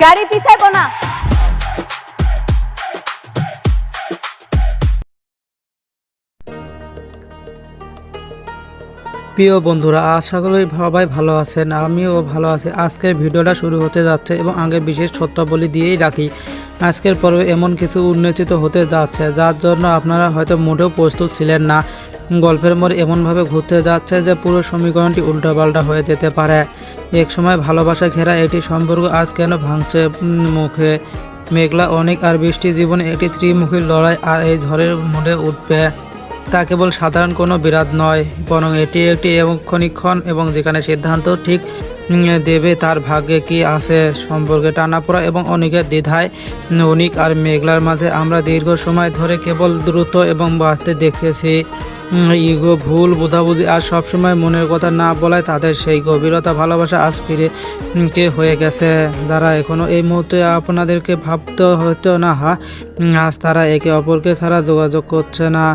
গাড়ি পিছাইবো না। প্রিয় বন্ধুরা, আশা করি সবাই ভালো আছেন, আমিও ভালো আছি। আজকের ভিডিওটা শুরু হতে যাচ্ছে এবং আগে বিশেষ শর্তাবলী দিয়েই রাখি। আজকের পর্বে এমন কিছু উন্নতিত হতে যাচ্ছে যার জন্য আপনারা হয়তো মোটেও প্রস্তুত ছিলেন না। গল্পের মোড় এমনভাবে ঘুরতে যাচ্ছে যে পুরো সমীকরণটি উল্টোপাল্টা হয়ে যেতে পারে। এক সময় ভালোবাসা ঘেরা একটি সম্পর্ক আজ কেন ভাঙছে মুখে মেঘলা অনেক আর বৃষ্টি জীবনে একটি ত্রিমুখী লড়াই, আর এই ঝড়ের মোড়ে উঠবে তা কেবল সাধারণ কোনো বিরাট নয়, বরং এটি একটি ক্ষণিক্ষণ এবং যেখানে সিদ্ধান্ত ঠিক দেবে তার ভাগ্যে কি আছে। সম্পর্কে টানাপোড়া এবং অনেকের দ্বিধায় অনিক আর মেঘলার মাঝে আমরা দীর্ঘ সময় ধরে কেবল দ্রুত এবং বাঁচতে দেখেছি। ইগো, ভুল বোঝাবুঝি আর সবসময় মনের কথা না বলায় তাদের সেই গভীরতা ভালোবাসা আজ ফিরে হয়ে গেছে। যারা এখনও এই মুহূর্তে আপনাদেরকে ভাবতে হতো না আজ তারা একে অপরকে ছাড়া যোগাযোগ করছে না,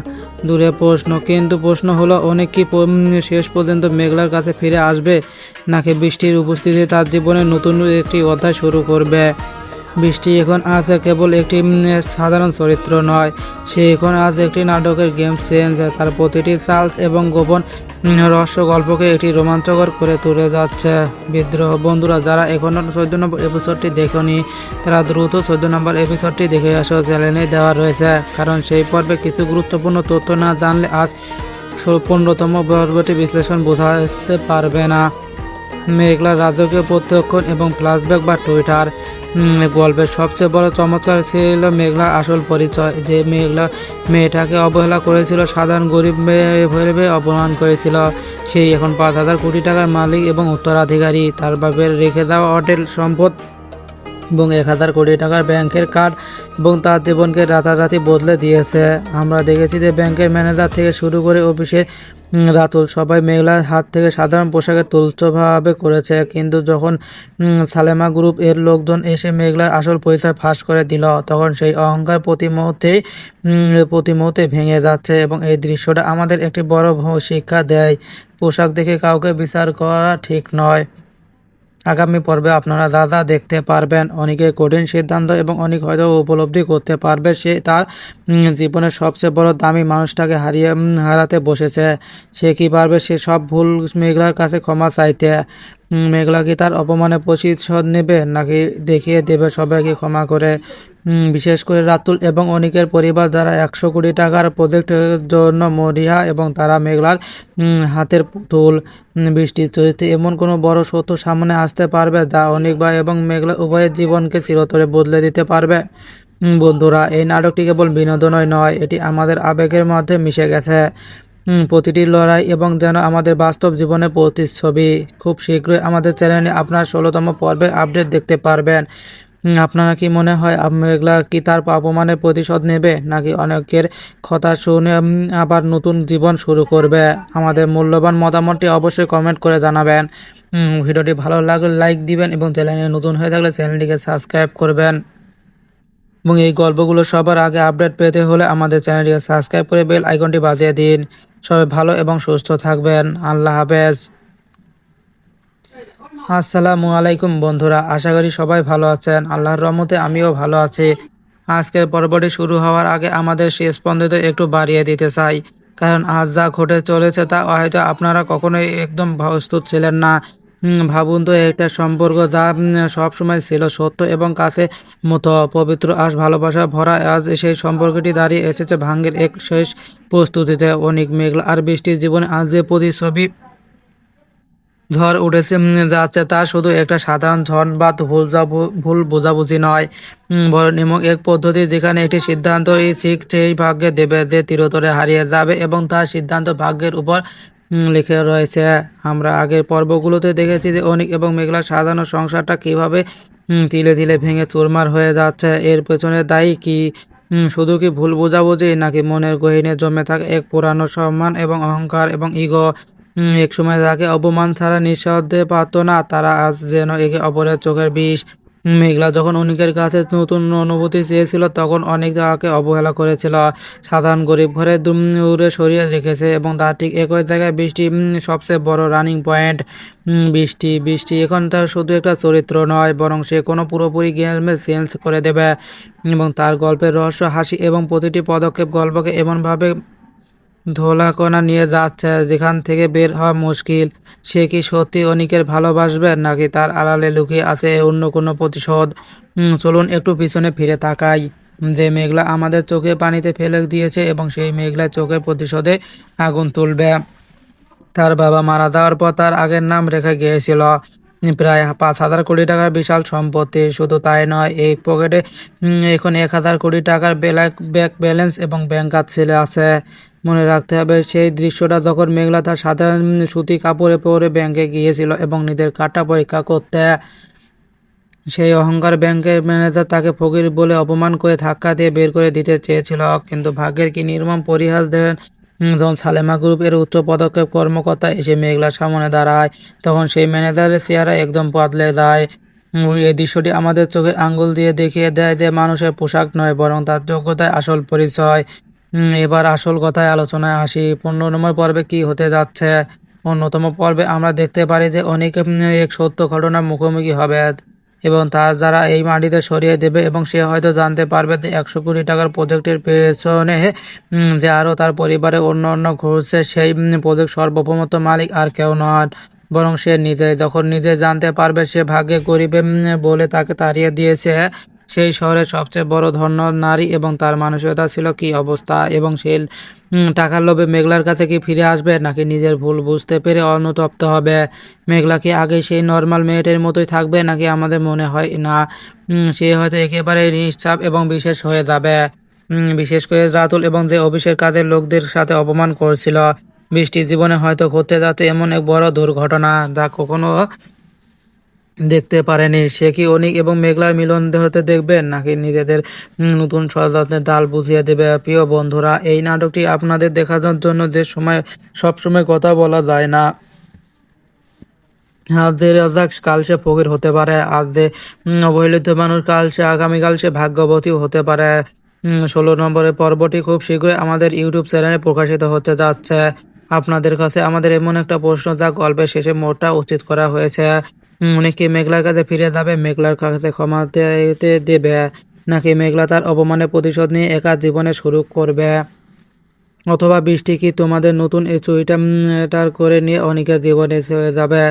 দূরে প্রশ্ন। কিন্তু প্রশ্ন হলো, অনেক কি শেষ পর্যন্ত মেঘলার কাছে ফিরে আসবে, নাকি বৃষ্টির উপস্থিতি তার জীবনে নতুন একটি অধ্যায় শুরু করবে। বৃষ্টি এখন আজ কেবল একটি সাধারণ চরিত্র নয়, সে এখন আজ একটি নাটকের গেম চেঞ্জ। তার প্রতিটি চার্লস এবং গোপন রহস্য গল্পকে একটি রোমাঞ্চকর করে তুলে যাচ্ছে। বিদ্রোহ বন্ধুরা, যারা এখনও 14 নম্বর এপিসোডটি দেখেনি তারা দ্রুত 14 নম্বর এপিসোডটি দেখে আসো, চ্যানেলে দেওয়া রয়েছে। কারণ সেই পর্বে কিছু গুরুত্বপূর্ণ তথ্য না জানলে আজ 15তম পর্বটি বিশ্লেষণ বোঝাতে পারবে না। মেঘলা রাজকীয় প্রত্যক্ষণ এবং ফ্ল্যাশব্যাক বা টুইটার। গল্পের সবচেয়ে বড় চমৎকার ছিল মেঘলার আসল পরিচয়। যে মেঘলা মেয়েটাকে অবহেলা করেছিল, সাধারণ গরিব মেয়ে ভেবে অপমান করেছিল, সেই এখন 5,000 কোটি টাকার মালিক এবং উত্তরাধিকারী। তার বাপের রেখে যাওয়া হোটেল সম্পদ এবং 1,000 কোটি টাকার ব্যাংকের কার্ড এবং তার জীবনকে রাতারাতি বদলে দিয়েছে। আমরা দেখেছি যে ব্যাংকের ম্যানেজার থেকে শুরু করে অফিসের রাতুল সবাই মেঘলার হাত থেকে সাধারণ পোশাকে তুচ্ছভাবে করেছে। কিন্তু যখন সালেমা গ্রুপ এর লোকজন এসে মেঘলার আসল পরিচয় ফাঁস করে দিল, তখন সেই অহংকার প্রতি মুহূর্তে ভেঙে যাচ্ছে। এবং এই দৃশ্যটা আমাদের একটি বড় শিক্ষা দেয়, পোশাক দেখে কাউকে বিচার করা ঠিক নয়। আগামী পর্বে আপনারা যা যা দেখতে পারবেন, অনেকে কঠিন সিদ্ধান্ত এবং অনেক হয়তো উপলব্ধি করতে পারবে সে তার জীবনের সবচেয়ে বড় দামি মানুষটাকে হারাতে বসেছে। সে কি পারবে সে সব ভুল মেঘলার কাছে ক্ষমা চাইতে? মেঘলা কি তার অপমানে প্রতিশোধ নেবে, নাকি দেখিয়ে দেবে সবাইকে ক্ষমা করে? বিশেষ করে রাতুল এবং অনিকের পরিবার যারা 100 কোটি টাকার প্রজেক্টের জন্য মরিয়া এবং তারা মেঘলার হাতের পুতুল। বৃষ্টির চরিত্রে এমন কোনো বড় সত্য সামনে আসতে পারবে যা অনিক ভাই এবং মেঘলা উভয়ের জীবনকে চিরতরে বদলে দিতে পারবে। বন্ধুরা, এই নাটকটি কেবল বিনোদনই নয়, এটি আমাদের আবেগের মধ্যে মিশে গেছে। প্রতিটি লড়াই এবং যেন আমাদের বাস্তব জীবনের প্রতিচ্ছবি। খুব শীঘ্রই আমাদের চ্যানেলে আপনার 16তম পর্বের আপডেট দেখতে পারবেন। আপনারা কি মনে হয় মেঘলা কি তার অপমানের প্রতিশোধ নেবে, নাকি অনেকের কথা শুনে আবার নতুন জীবন শুরু করবে? আমাদের মূল্যবান মতামতটি অবশ্যই কমেন্ট করে জানাবেন। ভিডিওটি ভালো লাগলে লাইক দিবেন এবং চ্যানেলে নতুন হয়ে থাকলে চ্যানেলটিকে সাবস্ক্রাইব করবেন। এবং এই গল্পগুলো সবার আগে আপডেট পেতে হলে আমাদের চ্যানেলটিকে সাবস্ক্রাইব করে বেল আইকনটি বাজিয়ে দিন। সবাই ভালো এবং সুস্থ থাকবেন। আল্লাহ হাফেজ। আসসালামু আলাইকুম বন্ধুরা, আশা করি সবাই ভালো আছেন। আল্লাহর রহমতে আমিও ভালো আছি। আজকের পর্বটি শুরু হওয়ার আগে আমাদের স্পন্দন একটু বাড়িয়ে দিতে চাই, কারণ আজ যা ঘটে চলেছে তা হয়তো আপনারা কখনোই একদম প্রস্তুত ছিলেন না। ভাবুন তো, একটা সম্পর্ক যা সবসময় ছিল সত্য এবং কাছে মতো পবিত্র আর ভালোবাসা ভরা, আজ সেই সম্পর্কটি দাঁড়িয়ে এসেছে ভাঙ্গের এক শেষ প্রস্তুতিতে। অনেক মেঘলা আর বৃষ্টির জীবনে আজ যে প্রতিচ্ছবি ঝড় উঠেছে যাচ্ছে তা শুধু একটা সাধারণ ঝড় বা ভুল বোঝাবুঝি নয়, বরং এমন এক পদ্ধতি যেখানে একটি সিদ্ধান্ত ঠিক সেই ভাগ্যে দেবে যে চিরতরে হারিয়ে যাবে এবং তার সিদ্ধান্ত ভাগ্যের উপর লিখে রয়েছে। আমরা আগের পর্বগুলোতে দেখেছি যে অনিক এবং মেঘলার সাধারণ সংসারটা কিভাবে তিলে তিলে ভেঙে চুরমার হয়ে যাচ্ছে। এর পেছনে দায়ী কি শুধু কি ভুল বোঝাবুঝি, নাকি মনের গহীনে জমে থাকে এক পুরানো সম্মান এবং অহংকার এবং ইগো? এক সময় যাকে অপমান ছাড়া নিঃশব্দে পারত না, তারা আজ যেন একে অপরের চোখের বিষ। মেঘলা যখন অনিকের কাছে নতুন অনুভূতি চেয়েছিল তখন অনেক তাকে অবহেলা করেছিল। সাধারণ গরিব ঘরে দূরে সরিয়ে রেখেছে এবং তার ঠিক একই জায়গায় বৃষ্টি সবচেয়ে বড় রানিং পয়েন্ট। বৃষ্টি বৃষ্টি এখন তার শুধু একটা চরিত্র নয়, বরং সে কোনো পুরোপুরি গেমে চেঞ্জ করে দেবে। এবং তার গল্পের রহস্য, হাসি এবং প্রতিটি পদক্ষেপ গল্পকে এমনভাবে ধোলাকণা নিয়ে যাচ্ছে যেখান থেকে বের হওয়া মুশকিল। সে কি সত্যি অনিকের ভালোবাসবে, নাকি তার আড়ালে লুকিয়ে আছে অন্য কোনো প্রতিশোধ? চলুন একটু পিছনে ফিরে তাকাই। যে মেঘলা আমাদের চোখে পানিতে ফেলে দিয়েছে এবং সেই মেঘলা চোখের প্রতিশোধে আগুন তুলবে। তার বাবা মারা যাওয়ার পর তার আগের নাম রেখে গিয়েছিল প্রায় 5,000 কোটি টাকার বিশাল সম্পত্তি। শুধু তাই নয়, এই পকেটে এখন 1,000 কোটি টাকার ব্যাংক ব্যালেন্স এবং ব্যাংক কার্ড ছেলে আছে। মনে রাখতে হবে সেই দৃশ্যটা যখন মেঘলা তার সাধারণ সুতি কাপড়ে পরে ব্যাংকে গিয়েছিল এবং নিজের কার্ডটা পরীক্ষা করতে। সেই অহংকার ব্যাংকের ম্যানেজার তাকে ফকির বলে অপমান করে ধাক্কা দিয়ে বের করে দিতে চেয়েছিল, কিন্তু ভাগ্যের কি নির্মম পরিহাস দেন যখন সালেমা গ্রুপের উচ্চ পদক্ষেপ কর্মকর্তা এসে মেঘলার সামনে দাঁড়ায়, তখন সেই ম্যানেজারের চেহারা একদম বদলে যায়। এই দৃশ্যটি আমাদের চোখে আঙ্গুল দিয়ে দেখিয়ে দেয় যে মানুষের পোশাক নয়, বরং তার যোগ্যতায় আসল পরিচয়। এবার আসল কথায় আলোচনায় আসি। 15 নম্বর পর্বে কি হতে যাচ্ছে? অন্যতম পর্বে আমরা দেখতে পারি যে অনেক এক সত্য ঘটনার মুখোমুখি হবে এবং তার যারা এই মাটিতে সরিয়ে দেবে, এবং সে হয়তো জানতে পারবে যে 100 কোটি টাকার প্রজেক্টের পেছনে যে আরও তার পরিবারের অন্য ঘুরছে। সেই প্রজেক্ট সর্বপ্রথম মালিক আর কেউ নয়, বরং সে নিজে। যখন নিজে জানতে পারবে সে ভাগ্যে গরিবে বলে তাকে তাড়িয়ে দিয়েছে সেই শহরের সবচেয়ে বড় ধন্য নারী, এবং তার মানসিকতা ছিল কি অবস্থা, এবং সে টাকার লোভে মেঘলার কাছে কি ফিরে আসবে, নাকি নিজের ভুল বুঝতে পেরে অনুতপ্ত হবে? মেঘলা কি আগে সেই নর্মাল মেয়েটের মতোই থাকবে, নাকি আমাদের মনে হয় না সে হয়তো একেবারে নিশ্চাপ এবং বিশেষ হয়ে যাবে? বিশেষ করে রাতুল এবং যে অফিসের কাজের লোকদের সাথে অপমান করছিল। বৃষ্টির জীবনে হয়তো ঘটতে যাচ্ছে এমন এক বড় দুর্ঘটনা যা কখনো দেখতে পারেনি। সে কি অনিক এবং মেঘলার মিলন হতে দেখবেন, নাকি নিজেদের নতুন ষড়যন্ত্রের ডাল বুঝিয়ে দেবে? প্রিয় বন্ধুরা, এই নাটকটি আপনাদের দেখানোর জন্য যে সবসময় কথা বলা যায় না। আজ যে রাজাক কাল সে ফকির হতে পারে, আজ যে অবহেলিত মানুষ কাল সে আগামীকাল সে ভাগ্যবতীও হতে পারে। 16 নম্বরের পর্বটি খুব শীঘ্রই আমাদের ইউটিউব চ্যানেলে প্রকাশিত হতে যাচ্ছে। আপনাদের কাছে আমাদের এমন একটা প্রশ্ন যা গল্পের শেষে মোড়টা উচিত করা হয়েছে। উনি কি মেঘলার কাছে ফিরে যাবে, মেঘলার কাছে ক্ষমা দেবে, নাকি মেঘলা তার অপমানের প্রতিশোধ নিয়ে একা জীবনে শুরু করবে? অথবা বৃষ্টি কি তোমাদের নতুন এই চুইটার করে নিয়ে অনেকের জীবনে হয়ে যাবে?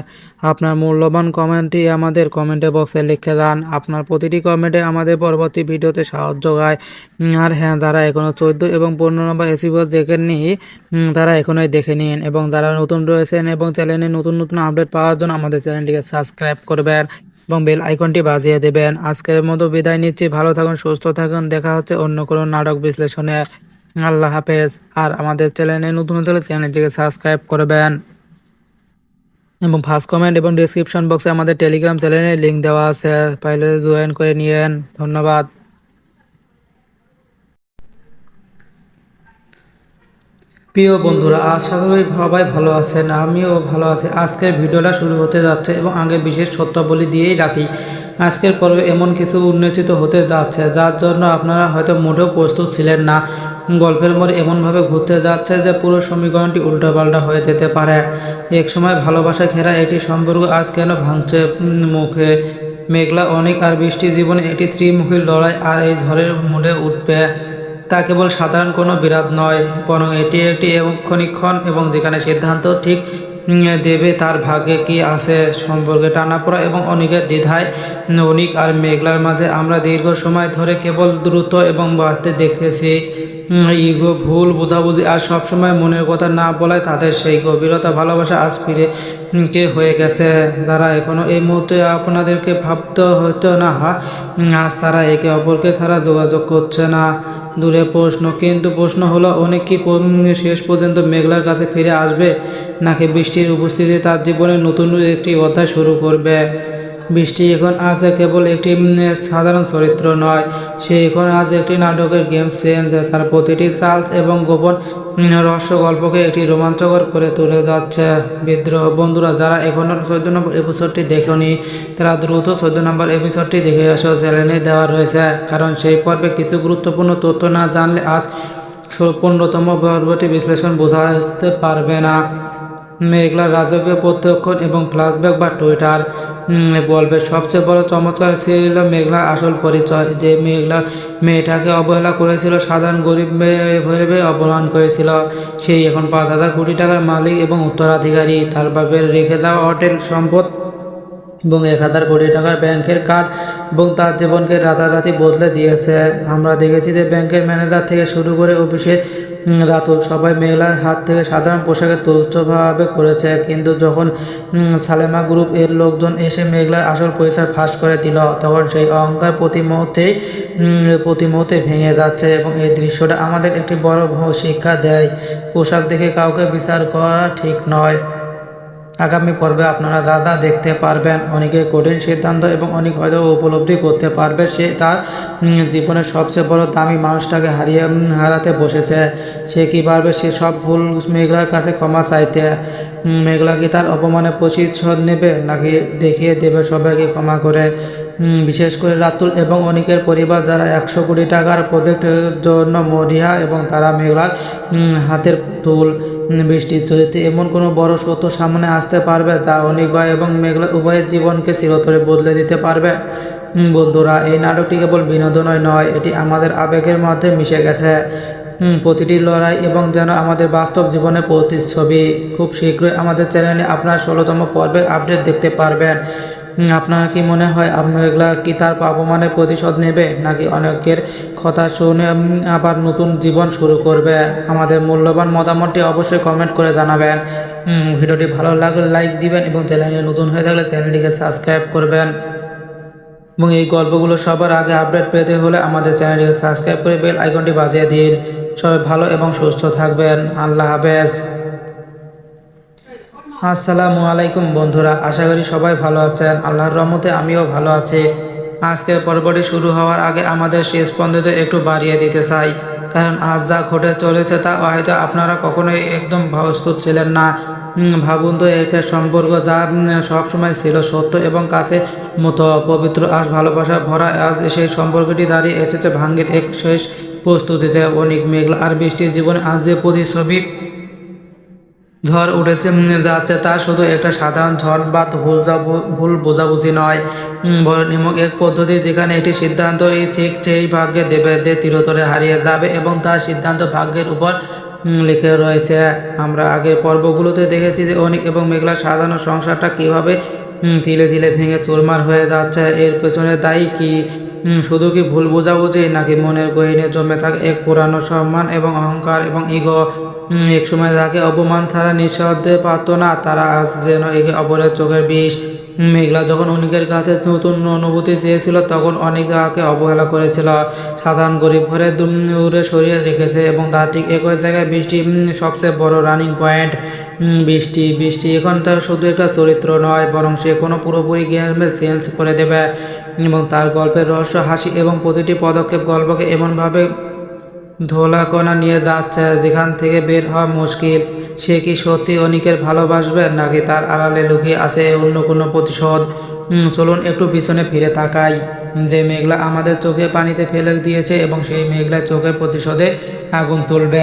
আপনার মূল্যবান কমেন্টটি আমাদের কমেন্টে বক্সে লিখে যান। আপনার প্রতিটি কমেন্টে আমাদের পরবর্তী ভিডিওতে সাহায্য হয়। আর হ্যাঁ, যারা এখনও 14 এবং 15 নম্বর এপিসোড দেখেননি তারা এখনই দেখে নিন, এবং যারা নতুন রয়েছেন এবং চ্যানেলে নতুন নতুন আপডেট পাওয়ার জন্য আমাদের চ্যানেলটিকে সাবস্ক্রাইব করবেন এবং বেল আইকনটি বাজিয়ে দেবেন। আজকের মতো বিদায় নিচ্ছি। ভালো থাকুন, সুস্থ থাকুন। দেখা হচ্ছে অন্য কোনো নাটক বিশ্লেষণে। আল্লাহ হাফেজ। আর আমাদের চ্যানেলে নতুন হলে চ্যানেলটিকে সাবস্ক্রাইব করবেন, এবং ফার্স্ট কমেন্ট এবং ডিসক্রিপশন বক্সে আমাদের টেলিগ্রাম চ্যানেলের লিঙ্ক দেওয়া আছে, পাইলে জয়েন করে নিয়েন। ধন্যবাদ। প্রিয় বন্ধুরা, আশা করি সবাই ভালো আছেন, আমিও ভালো আছি। আজকের ভিডিওটা শুরু হতে যাচ্ছে এবং আগে বিশেষ সত্যবলী দিয়েই রাখি। আজকের পর্বে এমন কিছু উন্নতিত হতে যাচ্ছে যার জন্য আপনারা হয়তো মোটেও প্রস্তুত ছিলেন না। গল্পের মোড় এমনভাবে ঘুরতে যাচ্ছে যে পুরো সমীকরণটি উল্টোপাল্টা হয়ে যেতে পারে। একসময় ভালোবাসা ঘেরা একটি সম্পর্ক আজ কেন ভাঙছে মুখে? মেঘলা, অনেক আর বৃষ্টি জীবনে একটি ত্রিমুখী লড়াই, আর এই ঝড়ের মোড়ে উঠবে তা কেবল সাধারণ কোনো বিরাট নয়, বরং এটি একটি ক্ষণিক্ষণ, এবং যেখানে সিদ্ধান্ত ঠিক দেবে তার ভাগ্যে কি আছে। সম্পর্কে টানাপোড়া এবং অনেকের দ্বিধায় অনিক আর মেঘলার মাঝে আমরা দীর্ঘ সময় ধরে কেবল দ্রুত এবং বাড়তে দেখেছি। ইগো, ভুল বোঝাবুঝি আর সবসময় মনের কথা না বলায় তাদের সেই গভীরতা ভালোবাসা আজ ফিরে হয়ে গেছে। যারা এখনো এই মুহূর্তে আপনাদেরকে ভাবতে হতো না, আজ তারা একে অপরকে ছাড়া যোগাযোগ করছে না। দূরে প্রশ্ন, কিন্তু প্রশ্ন হলো অনেক কি শেষ পর্যন্ত মেঘলার কাছে ফিরে আসবে, নাকি বৃষ্টির উপস্থিতি তার জীবনে নতুন একটি অধ্যায় শুরু করবে? বৃষ্টি এখন আজ কেবল একটি সাধারণ চরিত্র নয়, সে এখন আজ একটি নাটকের গেম চেঞ্জ। তার প্রতিটি চার্লস এবং গোপন রহস্য গল্পকে একটি রোমাঞ্চকর করে তুলে যাচ্ছে। বিদ্রোহ বন্ধুরা, যারা এখনও 14 নম্বর এপিসোডটি দেখেনি তারা দ্রুত 14 নম্বর এপিসোডটি দেখে আসো, চ্যানেলে দেওয়া রয়েছে। কারণ সেই পর্বে কিছু গুরুত্বপূর্ণ তথ্য না জানলে আজ 15তম পর্বটি বিশ্লেষণ বোঝাতে পারবে না। মেঘলার রাজকীয় প্রত্যক্ষণ এবং ফ্ল্যাশব্যাক বা টুইটার গল্পের সবচেয়ে বড় চমৎকার ছিল মেঘলার আসল পরিচয়। যে মেঘলার মেয়েটাকে অবহেলা করেছিল, সাধারণ গরিব মেয়ে ভেবে অপমান করেছিল, সেই এখন 5,000 কোটি টাকার মালিক এবং উত্তরাধিকারী। তার বাপের রেখে যাওয়া হোটেল সম্পদ এবং 1,000 কোটি টাকার ব্যাংকের কার্ড এবং তার জীবনকে রাতারাতি বদলে দিয়েছে। আমরা দেখেছি যে ব্যাংকের ম্যানেজার থেকে শুরু করে অফিসের রাতুল সবাই মেঘলার হাত থেকে সাধারণ পোশাকে তুচ্ছভাবে করেছে। কিন্তু যখন সালেমা গ্রুপ এর লোকজন এসে মেঘলার আসল পরিচয় ফাঁস করে দিল, তখন সেই অহংকার প্রতি মুহূর্তে ভেঙে যাচ্ছে। এবং এই দৃশ্যটা আমাদের একটি বড় শিক্ষা দেয়, পোশাক দেখে কাউকে বিচার করা ঠিক নয়। আগামী পর্বে আপনারা যা যা দেখতে পারবেন, অনেকের কঠিন সিদ্ধান্ত এবং অনেক হয়তো উপলব্ধি করতে পারবে সে তার জীবনের সবচেয়ে বড় দামি মানুষটাকে হারাতে বসেছে। সে কি পারবে সে সব ভুল মেঘলার কাছে ক্ষমা চাইতে? মেঘলা কি তার অপমানে প্রতিশোধ নেবে, নাকি দেখিয়ে দেবে সবাইকে ক্ষমা করে? বিশেষ করে রাতুল এবং অনেকের পরিবার যারা 100 কোটি টাকার প্রজেক্টের জন্য মরিয়া, এবং তারা মেঘলার হাতের তুল। বৃষ্টির চরিত্রে এমন কোনো বড় সত্য সামনে আসতে পারবে যা অনেক ভাই এবং মেঘলা উভয়ের জীবনকে চিরতরে বদলে দিতে পারবে। বন্ধুরা, এই নাটকটি কেবল বিনোদনই নয়, এটি আমাদের আবেগের মধ্যে মিশে গেছে। প্রতিটি লড়াই এবং যেন আমাদের বাস্তব জীবনের প্রতিচ্ছবি। খুব শীঘ্রই আমাদের চ্যানেলে আপনার 16তম পর্বের আপডেট দেখতে পারবেন। আপনার কি মনে হয় মেঘলা কি তার অপমানের প্রতিশোধ নেবে, নাকি অনেকের কথা শুনে আবার নতুন জীবন শুরু করবে? আমাদের মূল্যবান মতামতটি অবশ্যই কমেন্ট করে জানাবেন। ভিডিওটি ভালো লাগলে লাইক দিবেন এবং চ্যানেলে নতুন হয়ে থাকলে চ্যানেলটিকে সাবস্ক্রাইব করবেন। এবং এই গল্পগুলো সবার আগে আপডেট পেতে হলে আমাদের চ্যানেলটিকে সাবস্ক্রাইব করে বেল আইকনটি বাজিয়ে দিন। সবাই ভালো এবং সুস্থ থাকবেন। আল্লাহ হাফেজ। আসসালামু আলাইকুম বন্ধুরা, আশা করি সবাই ভালো আছেন। আল্লাহর রহমতে আমিও ভালো আছি। আজকের পর্বটি শুরু হওয়ার আগে আমাদের শেষ পর্যন্ত একটু বাড়িয়ে দিতে চাই, কারণ আজ যা ঘটে চলেছে তা হয়তো আপনারা কখনোই একদম প্রস্তুত ছিলেন না। ভাবুন তো, একটা সম্পর্ক যা সবসময় ছিল সত্য এবং কাছে মতো পবিত্র আর ভালোবাসা ভরা, আজ সেই সম্পর্কটি দাঁড়িয়ে এসেছে ভাঙ্গের এক শেষ প্রস্তুতিতে। অনেক মেঘলা আর বৃষ্টির জীবনে আজ যে প্রতিচ্ছবি ঝড় উঠেছে যাচ্ছে তা শুধু একটা সাধারণ ঝড় বা ভুল বোঝাবুঝি নয়, বরং এমন এক পদ্ধতি যেখানে একটি সিদ্ধান্ত ঠিক সেই ভাগ্যে দেবে যে চিরতরে হারিয়ে যাবে, এবং তার সিদ্ধান্ত ভাগ্যের উপর লিখে রয়েছে। আমরা আগের পর্বগুলোতে দেখেছি যে অনেক এবং মেঘলার সাধারণ সংসারটা কীভাবে ধীরে ধীরে ভেঙে চুরমার হয়ে যাচ্ছে। এর পেছনে দায়ী কি শুধু কি ভুল বোঝাবুঝি, নাকি মনের গহীনে জমে থাকে এক পুরানো সম্মান এবং অহংকার এবং ইগো? এক সময় যাকে অপমান ছাড়া নিঃশব্দে পারত না, তারা আজ যেন একে অপরের চোখের বিষ। মেঘলা যখন অনেকের কাছে নতুন অনুভূতি চেয়েছিল, তখন অনেক তাকে অবহেলা করেছিল, সাধারণ গরিব ঘরে দূরে সরিয়ে রেখেছে, এবং তার ঠিক একই জায়গায় বৃষ্টি সবচেয়ে বড় রানিং পয়েন্ট। বৃষ্টি এখন তার শুধু একটা চরিত্র নয়, বরং সে কোনো পুরোপুরি গেমে চেঞ্জ করে দেবে। এবং তার গল্পের রহস্য, হাসি এবং প্রতিটি পদক্ষেপ গল্পকে এমনভাবে ধোলাকণা নিয়ে যাচ্ছে যেখান থেকে বের হওয়া মুশকিল। সে কি সত্যি অনিকের ভালোবাসবে, নাকি তার আড়ালে লুকিয়ে আছে অন্য কোনো প্রতিশোধ? চলুন একটু পিছনে ফিরে তাকাই। যে মেঘলা আমাদের চোখে পানিতে ফেলে দিয়েছে, এবং সেই মেঘলার চোখে প্রতিশোধে আগুন তুলবে।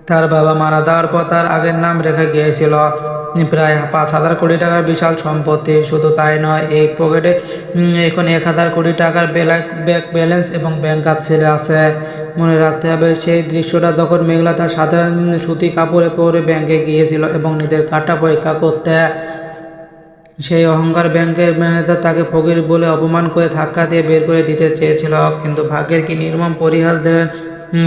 তার বাবা মারা যাওয়ার পর তার আগের নাম রেখে গিয়েছিল প্রায় 5,000 কোটি টাকার বিশাল সম্পত্তি। শুধু তাই নয়, এই পকেটে এখন 1,000 কোটি টাকার ব্যাংক ব্যালেন্স এবং ব্যাংক কার্ড ছেড়ে আছে। মনে রাখতে হবে সেই দৃশ্যটা যখন মেঘলা তার সাধারণ সুতি কাপড়ে পরে ব্যাংকে গিয়েছিল এবং নিজের কার্ডটা পরীক্ষা করতে। সেই অহংকার ব্যাংকের ম্যানেজার তাকে ফকির বলে অপমান করে ধাক্কা দিয়ে বের করে দিতে চেয়েছিল, কিন্তু ভাগ্যের কি নির্মম পরিহাস দেন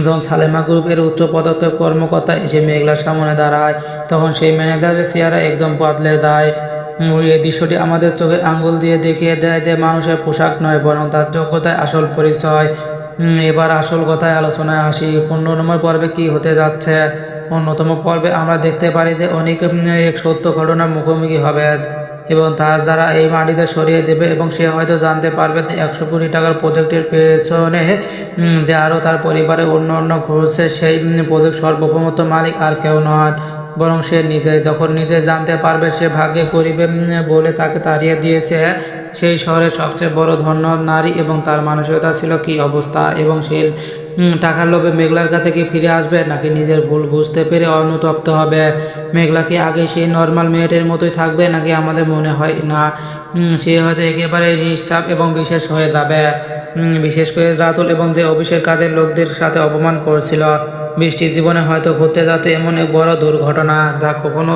যখন সালেমা গ্রুপের উচ্চ পদক্ষেপ কর্মকর্তা এসে মেঘলার সামনে দাঁড়ায়, তখন সেই ম্যানেজারের চেহারা একদম বদলে যায়। এই দৃশ্যটি আমাদের চোখে আঙ্গুল দিয়ে দেখিয়ে দেয় যে মানুষের পোশাক নয়, বরং তার যোগ্যতায় আসল পরিচয়। এবার আসল কথায় আলোচনায় আসি। 15 নম্বর পর্বে কি হতে যাচ্ছে? অন্যতম পর্বে আমরা দেখতে পারি যে অনেক এক সত্য ঘটনার মুখোমুখি হবে। এবং তার দ্বারা এই মাটিতে সরিয়ে দেবে এবং সে হয়তো জানতে পারবে যে 100 কোটি টাকার প্রজেক্টের পেছনে যে আরও তার পরিবারে অন্য ঘুরছে সেই প্রজেক্ট সর্বপ্রথম মালিক আর কেউ নয় বরং সে নিজে। যখন নিজে জানতে পারবে সে ভাগ্যে করিবে বলে তাকে তাড়িয়ে দিয়েছে সেই শহরের সবচেয়ে বড় ধন্য নারী এবং তার মানসিকতা ছিল কি অবস্থা, এবং সে টাকার লোভে মেঘলার কাছে কি ফিরে আসবে নাকি নিজের ভুল বুঝতে পেরে অনুতপ্ত হবে? মেঘলা কি আগে সেই নর্মাল মেয়েটের মতোই থাকবে নাকি আমাদের মনে হয় না সে হয়তো একেবারে নিশ্চাপ এবং বিশেষ হয়ে যাবে? বিশেষ করে রাতুল এবং যে অফিসের কাজের লোকদের সাথে অপমান করছিল। বৃষ্টির জীবনে হয়তো ঘটতে যাচ্ছে এমন এক বড় দুর্ঘটনা যা কখনো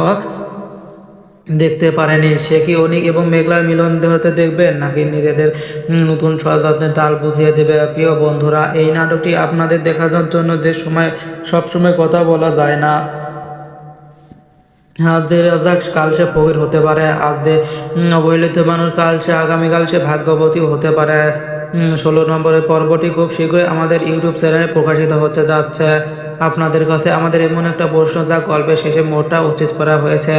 দেখতে পারেনি। সে কি অনিক এবং মেঘলার মিলন হতে দেখবেন নাকি নিজেদের নতুন ষড়যন্ত্রের তাল বুঝিয়ে দেবে? প্রিয় বন্ধুরা, এই নাটকটি আপনাদের দেখার জন্য যে সবসময় কথা বলা যায় না। আজ যে রাজাক কাল সে ফকির হতে পারে, আজ যে অবহেলিত মানুষ কাল সে আগামীকাল সে ভাগ্যবতী হতে পারে। 16 নম্বরের পর্বটি খুব শীঘ্রই আমাদের ইউটিউব চ্যানেলে প্রকাশিত হতে যাচ্ছে। আপনাদের কাছে আমাদের এমন একটা প্রশ্ন যা গল্পের শেষে মোড়টা উচিত করা হয়েছে।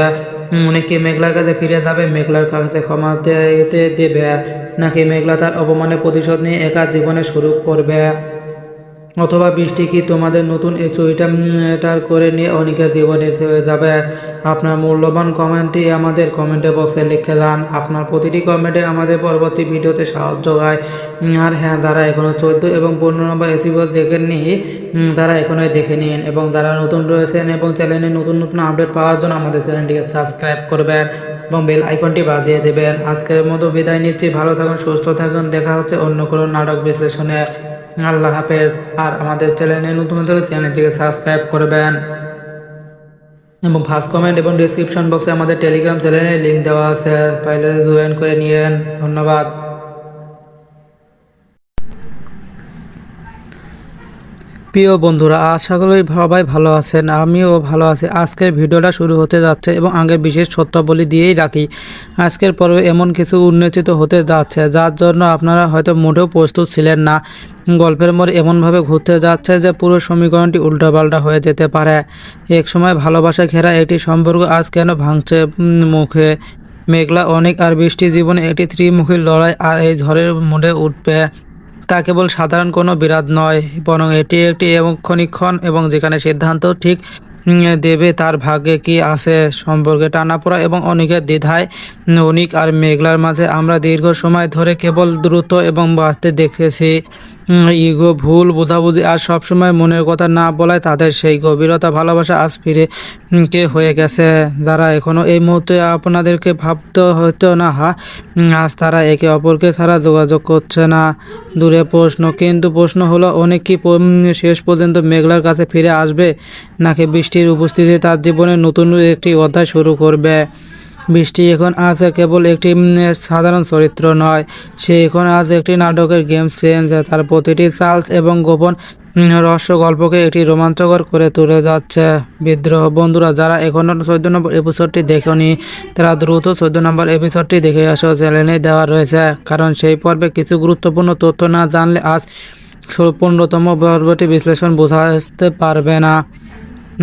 উনি কি মেঘলার কাছে ফিরে যাবে, মেঘলার কাছে ক্ষমা দেবে, নাকি মেঘলা তার অপমানের প্রতিশোধ নিয়ে একা জীবনে শুরু করবে? অথবা বৃষ্টি কি তোমাদের নতুন এই চরিত্রটার করে নিয়ে অনেকের জীবনে হয়ে যাবে? আপনার মূল্যবান কমেন্টটি আমাদের কমেন্টে বক্সে লিখে যান। আপনার প্রতিটি কমেন্টে আমাদের পরবর্তী ভিডিওতে সাহায্য হয়। আর হ্যাঁ, যারা এখনও 14 এবং 15 নম্বর এপিসোড দেখেননি তারা এখনই দেখে নিন, এবং যারা নতুন রয়েছেন এবং চ্যানেলে নতুন আপডেট পাওয়ার জন্য আমাদের চ্যানেলটিকে সাবস্ক্রাইব করবেন এবং বেল আইকনটি বাজিয়ে দেবেন। আজকের মতো বিদায় নিচ্ছি। ভালো থাকুন, সুস্থ থাকুন। দেখা হচ্ছে অন্য কোনো নাটক বিশ্লেষণে। আল্লাহ হাফেজ। আর আমাদের চ্যানেলে নতুন হলে চ্যানেলটিকে সাবস্ক্রাইব করবেন এবং ফার্স্ট কমেন্ট এবং ডিসক্রিপশন বক্সে আমাদের টেলিগ্রাম চ্যানেলের লিঙ্ক দেওয়া আছে, পাইলে জয়েন করে নিয়েন। ধন্যবাদ। প্রিয় বন্ধুরা, আশা করি সবাই ভালো আছেন, আমিও ভালো আছি। আজকের ভিডিওটা শুরু হতে যাচ্ছে এবং আগে বিশেষ সত্যাবলী দিয়েই রাখি। আজকের পর্বে এমন কিছু উন্নতিত হতে যাচ্ছে যার জন্য আপনারা হয়তো মোটেও প্রস্তুত ছিলেন না। গল্পের মোড় এমনভাবে ঘুরতে যাচ্ছে যে পুরো সমীকরণটি উল্টাপাল্টা হয়ে যেতে পারে। এক সময় ভালোবাসা ঘেরা একটি সম্পর্ক আজ কেন ভাঙছে মুখে? মেঘলা, অনেক আর বৃষ্টির জীবনে একটি ত্রিমুখী লড়াই, আর এই ঝড়ের মোড়ে উঠবে তা কেবল সাধারণ কোনো বিরাট নয়, বরং এটি একটি ক্ষণিক্ষণ এবং যেখানে সিদ্ধান্ত ঠিক দেবে তার ভাগ্যে কি আছে। সম্পর্কে টানাপোড়া এবং অনেকের দ্বিধায় অনিক আর মেঘলার মাঝে আমরা দীর্ঘ সময় ধরে কেবল দ্রুত এবং বাঁচতে দেখেছি। ইগো, ভুল বোঝাবুঝি আর সবসময় মনের কথা না বলায় তাদের সেই গভীরতা ভালোবাসা আজ ফিরে হয়ে গেছে। যারা এখনও এই মুহূর্তে আপনাদেরকে ভাবতে হতো না আজ তারা একে অপরকে ছাড়া যোগাযোগ করছে না। দূরে প্রশ্ন, কিন্তু প্রশ্ন হলো অনেক কি শেষ পর্যন্ত মেঘলার কাছে ফিরে আসবে, নাকি বৃষ্টির উপস্থিতি তার জীবনে নতুন একটি অধ্যায় শুরু করবে? বৃষ্টি এখন আজ কেবল একটি সাধারণ চরিত্র নয়, সে এখন আজ একটি নাটকের গেম চেঞ্জার। তার প্রতিটি চার্লস এবং গোপন রহস্য গল্পকে একটি রোমাঞ্চকর করে তুলে যাচ্ছে। বিদ্রোহ বন্ধুরা, যারা এখনও 14 নম্বর এপিসোডটি দেখেনি তারা দ্রুত 14 নম্বর এপিসোডটি দেখে আসো, চ্যানেলে দেওয়া রয়েছে। কারণ সেই পর্বে কিছু গুরুত্বপূর্ণ তথ্য না জানলে আজ 15তম পর্বটি বিশ্লেষণ বোঝাতে পারবে না।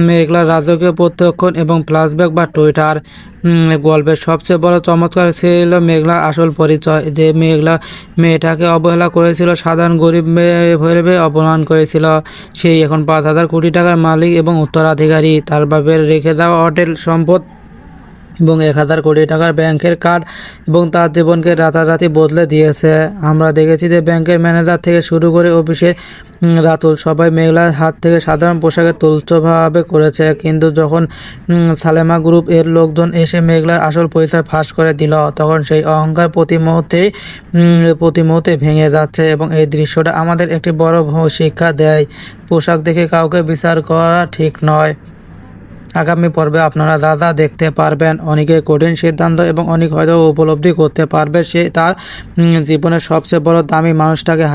মেঘলার রাজকীয় প্রত্যক্ষণ এবং ফ্ল্যাশব্যাক বা টুইটার। গল্পের সবচেয়ে বড় চমৎকার ছিল মেঘলার আসল পরিচয়। যে মেঘলা মেয়েটাকে অবহেলা করেছিল, সাধারণ গরিব মেয়ে ভেবে অপমান করেছিল, সেই এখন 5,000 কোটি টাকার মালিক এবং উত্তরাধিকারী। তার বাপের রেখে যাওয়া হোটেল সম্পদ এবং 1,000 কোটি টাকার ব্যাংকের কার্ড এবং তার জীবনকে রাতারাতি বদলে দিয়েছে। আমরা দেখেছি যে ব্যাংকের ম্যানেজার থেকে শুরু করে অফিসে রাতুল সবাই মেঘলার হাত থেকে সাধারণ পোশাকে তুচ্ছভাবে করেছে, কিন্তু যখন সালেমা গ্রুপ এর লোকজন এসে মেঘলার আসল পরিচয় ফাঁস করে দিল তখন সেই অহংকার প্রতি মুহূর্তে ভেঙে যাচ্ছে। এবং এই দৃশ্যটা আমাদের একটি বড় শিক্ষা দেয়, পোশাক দেখে কাউকে বিচার করা ঠিক নয়। আগামী পর্বে আপনারা যা যা দেখতে পারবেন, অনেকের কঠিন সিদ্ধান্ত এবং অনেক হয়তো উপলব্ধি করতে পারবে সে তার জীবনের সবচেয়ে বড় দামি মানুষটাকে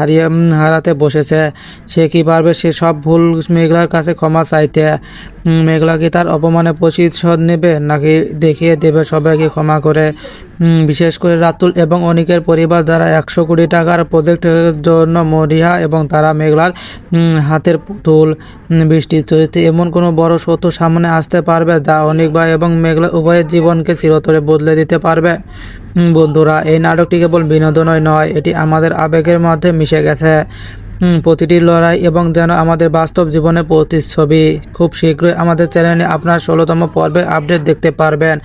হারাতে বসেছে। সে কি পারবে সে সব ভুল মেঘলার কাছে ক্ষমা চাইতে? মেঘলা কি তার অপমানে প্রতিশোধ নেবে নাকি দেখিয়ে দেবে সবাইকে ক্ষমা করে? বিশেষ করে রাতুল এবং অনিকের পরিবার দ্বারা 100 কোটি টাকার প্রজেক্টের জন্য মরিয়া এবং তারা মেঘলার হাতের পুতুল। বৃষ্টির চরিত্রে এমন কোনো বড় সত্য সামনে আসতে পারবে যা অনিক ভাই এবং মেঘলা উভয়ের জীবনকে চিরতরে বদলে দিতে পারবে। বন্ধুরা, এই নাটকটি কেবল বিনোদনই নয়, এটি আমাদের আবেগের মধ্যে মিশে গেছে। প্রতিটি লড়াই এবং যেন আমাদের বাস্তব জীবনের প্রতিচ্ছবি। খুব শীঘ্রই আমাদের চ্যানেলে আপনার 16তম পর্বের আপডেট দেখতে পারবেন।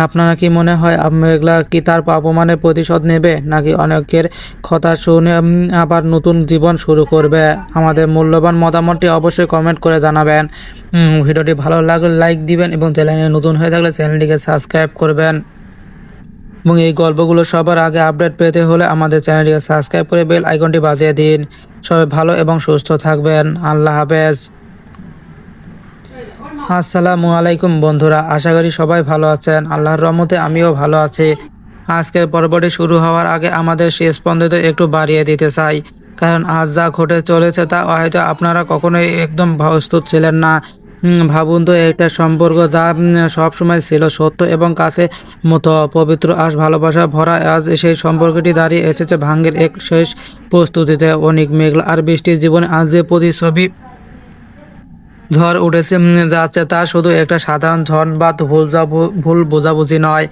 আপনারা কি মনে হয় মেঘলা কি তার অপমানের প্রতিশোধ নেবে নাকি অনেকের কথা শুনে আবার নতুন জীবন শুরু করবে? আমাদের মূল্যবান মতামতটি অবশ্যই কমেন্ট করে জানাবেন। ভিডিওটি ভালো লাগলে লাইক দিবেন এবং চ্যানেলে নতুন হয়ে থাকলে চ্যানেলটিকে সাবস্ক্রাইব করবেন। এবং এই গল্পগুলো সবার আগে আপডেট পেতে হলে আমাদের চ্যানেলটিকে সাবস্ক্রাইব করে বেল আইকনটি বাজিয়ে দিন। সবাই ভালো এবং সুস্থ থাকবেন। আল্লাহ হাফেজ। আসসালামু আলাইকুম বন্ধুরা, আশা করি সবাই ভালো আছেন। আল্লাহর রহমতে আমিও ভালো আছি। আজকের পর্বটি শুরু হওয়ার আগে আমাদের শেষ পর্যন্ত একটু বাড়িয়ে দিতে চাই, কারণ আজ যা ঘটে চলেছে তা হয়তো আপনারা কখনোই একদম প্রস্তুত ছিলেন না। ভাবুন তো, একটা সম্পর্ক যা সবসময় ছিল সত্য এবং কাছে মতো পবিত্র আর ভালোবাসা ভরা, আজ সেই সম্পর্কটি দাঁড়িয়ে এসেছে ভাঙ্গের এক শেষ প্রস্তুতিতে। অনেক মেঘলা আর বৃষ্টির জীবনে আজ যে প্রতিচ্ছবি ঝড় উঠেছে যাচ্ছে তা শুধু একটা সাধারণ ঝড় বা ভুল বোঝাবুঝি নয়,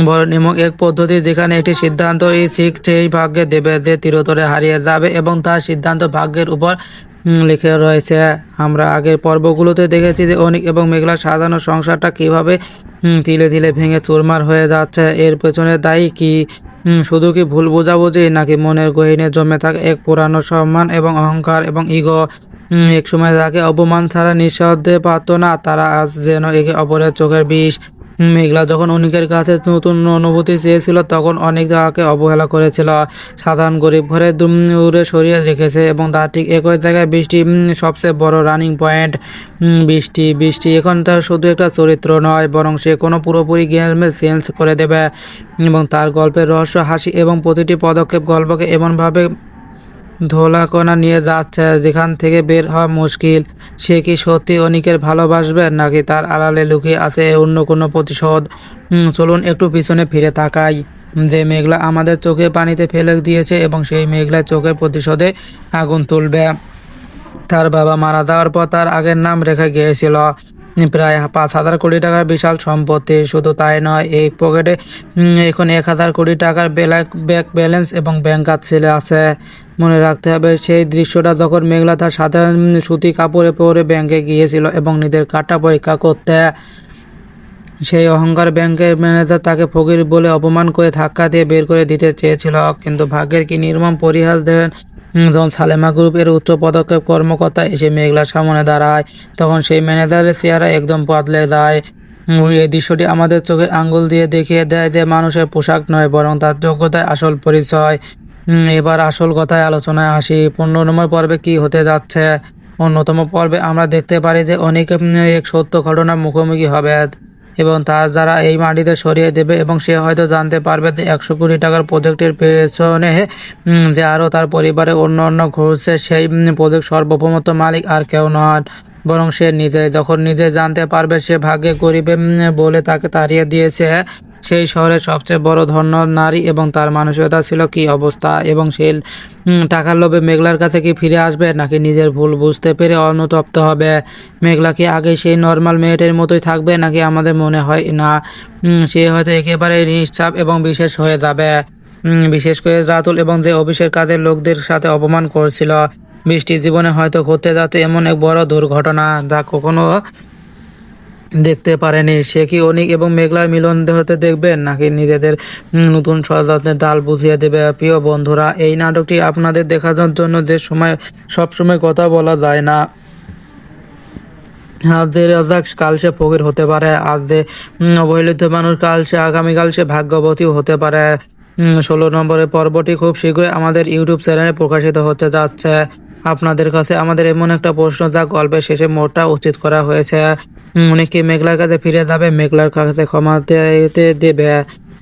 বরং এমন এক পদ্ধতি যেখানে একটি সিদ্ধান্ত ঠিক সেই ভাগ্যে দেবে যে চিরতরে হারিয়ে যাবে এবং তার সিদ্ধান্ত ভাগ্যের উপর লিখে রয়েছে। আমরা আগের পর্বগুলোতে দেখেছি যে অনিক এবং মেঘলার সাধারণ সংসারটা কিভাবে তিলে তিলে ভেঙে চুরমার হয়ে যাচ্ছে। এর পেছনে দায়ী কি? শুধু কি ভুল বোঝাবুঝি নাকি মনের গহীনে জমে থাকে এক পুরানো সম্মান এবং অহংকার এবং ইগো? এক সময় তাকে অপমান ছাড়া নিঃশব্দে পারতো না, তারা আজ যেন একে অপরের চোখের বিষ। মেঘলা যখন অনিকের কাছে নতুন অনুভূতি চেয়েছিল তখন অনেক তাকে অবহেলা করেছিল, সাধারণ গরিব ঘরে দূরে সরিয়ে রেখেছে এবং তার ঠিক একই জায়গায় বৃষ্টি সবচেয়ে বড় রানিং পয়েন্ট। বৃষ্টি বৃষ্টি এখন তার শুধু একটা চরিত্র নয়, বরং সে কোনো পুরোপুরি গেমে চেঞ্জ করে দেবে এবং তার গল্পের রহস্য, হাসি এবং প্রতিটি পদক্ষেপ গল্পকে এমনভাবে ধোলাকণা নিয়ে যাচ্ছে যেখান থেকে বের হওয়া মুশকিল। সে কি সত্যি অনিকের ভালোবাসবে নাকি তার আড়ালে লুকিয়ে আছে অন্য কোনো প্রতিশোধ? চলুন একটু পিছনে ফিরে তাকাই। যে মেঘলা আমাদের চোখে পানিতে ফেলে দিয়েছে এবং সেই মেঘলা চোখে প্রতিশোধে আগুন তুলবে। তার বাবা মারা যাওয়ার পর তার আগের নাম রেখে গিয়েছিল প্রায় 5,000 কোটি টাকার বিশাল সম্পত্তি। শুধু তাই নয়, এই পকেটে এখন 1,000 কোটি টাকার ব্যাংক ব্যালেন্স এবং ব্যাংক ছিল আছে। মনে রাখতে হবে সেই দৃশ্যটা যখন মেঘলা তার সাধারণ সুতি কাপড়ে পরে ব্যাংকে গিয়েছিল এবং নিজের কার্ডটা পরীক্ষা করতে। সেই অহংকার ব্যাংকের ম্যানেজার তাকে ফকির বলে অপমান করে ধাক্কা দিয়ে বের করে দিতে চেয়েছিল, কিন্তু ভাগ্যের কি নির্মম পরিহাস দেন যখন সালেমা গ্রুপের উচ্চ পদক্ষেপ কর্মকর্তা এসে মেঘলার সামনে দাঁড়ায়, তখন সেই ম্যানেজারের চেহারা একদম বদলে যায়। এই দৃশ্যটি আমাদের চোখে আঙ্গুল দিয়ে দেখিয়ে দেয় যে মানুষের পোশাক নয় বরং তার যোগ্যতায় আসল পরিচয়। এবার আসল কথায় আলোচনায় আসি। 15 নম্বর পর্বে কি হতে যাচ্ছে? অন্যতম পর্বে আমরা দেখতে পারি যে অনেক এক সত্য ঘটনার মুখোমুখি হবে এবং তার যারা এই মাটিতে সরিয়ে দেবে এবং সে হয়তো জানতে পারবে যে 100 কোটি টাকার প্রজেক্টের পেছনে যে আরও তার পরিবারে অন্য ঘুরছে, সেই প্রজেক্ট সর্বপ্রথম মালিক আর কেউ নয় বরং সে নিজে। যখন নিজে জানতে পারবে সে ভাগ্যে গরিবে বলে তাকে তাড়িয়ে দিয়েছে সেই শহরের সবচেয়ে বড় ধন্য নারী এবং তার মানসিকতা ছিল কি অবস্থা, এবং সে টাকার লোভে মেঘলার কাছে কি ফিরে আসবে নাকি নিজের ভুল বুঝতে পেরে অনুতপ্ত হবে? মেঘলা কি আগে সেই নর্মাল মেয়েটার মতোই থাকবে নাকি আমাদের মনে হয় না সে হয়তো একেবারে নিশ্চাপ এবং বিশেষ হয়ে যাবে? বিশেষ করে রাতুল এবং যে অফিসের কাজের লোকদের সাথে অপমান করছিল। বৃষ্টির জীবনে হয়তো ঘটতে যাচ্ছে এমন এক বড় দুর্ঘটনা যা কখনো দেখতে পারেনি। সে কি অনিক এবং মেঘলার মিলন হতে দেখবেন নাকি নিজেদের নতুন ষড়যন্ত্রের ডাল বুঝিয়ে দেবে? প্রিয় বন্ধুরা, এই নাটকটি আপনাদের দেখানোর জন্য যে সবসময় কথা বলা যায় না। আজ যে রাজাক কাল সে ফকির হতে পারে, আজ যে অবহেলিত মানুষ কাল সে আগামীকাল সে ভাগ্যবতীও হতে পারে। 16 নম্বরের পর্বটি খুব শীঘ্রই আমাদের ইউটিউব চ্যানেলে প্রকাশিত হতে যাচ্ছে। আপনাদের কাছে আমাদের এমন একটা প্রশ্ন যা গল্পের শেষে মোড়টা উচিত করা হয়েছে। অনেকে মেঘলার কাছে ফিরে যাবে, মেঘলার কাছে ক্ষমা দেবে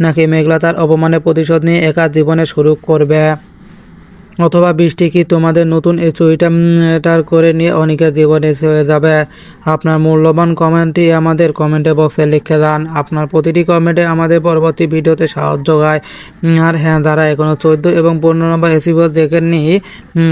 নাকি মেঘলা তার অপমানের প্রতিশোধ নিয়ে একা জীবনে শুরু করবে? অথবা বৃষ্টি কি তোমাদের নতুন এই চুরিটা এটার করে নিয়ে অনেকের জীবনে হয়ে যাবে। আপনার মূল্যবান কমেন্টটি আমাদের কমেন্টে বক্সে লিখে যান। আপনার প্রতিটি কমেন্টে আমাদের পরবর্তী ভিডিওতে সাহায্য হয়। আর হ্যাঁ, যারা এখনও 14 এবং 15 নম্বর এসিভোজ দেখেননি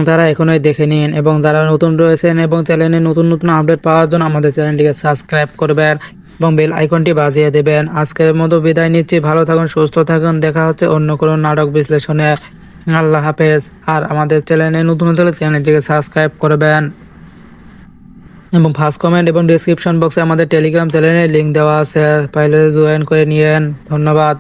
তারা এখনই দেখে নিন, এবং যারা নতুন রয়েছেন এবং চ্যানেলে নতুন নতুন আপডেট পাওয়ার জন্য আমাদের চ্যানেলটিকে সাবস্ক্রাইব করবেন এবং বেল আইকনটি বাজিয়ে দেবেন। আজকের মতো বিদায় নিচ্ছি। ভালো থাকুন, সুস্থ থাকুন। দেখা হচ্ছে অন্য কোনো নাটক বিশ্লেষণে। আল্লাহ হাফেজ। আর আমাদের চ্যানেলে নতুন হলে চ্যানেলটিকে সাবস্ক্রাইব করবেন, এবং ফার্স্ট কমেন্ট এবং ডিসক্রিপশন বক্সে আমাদের টেলিগ্রাম চ্যানেলের লিঙ্ক দেওয়া আছে, পাইলে জয়েন করে নিয়েন। ধন্যবাদ।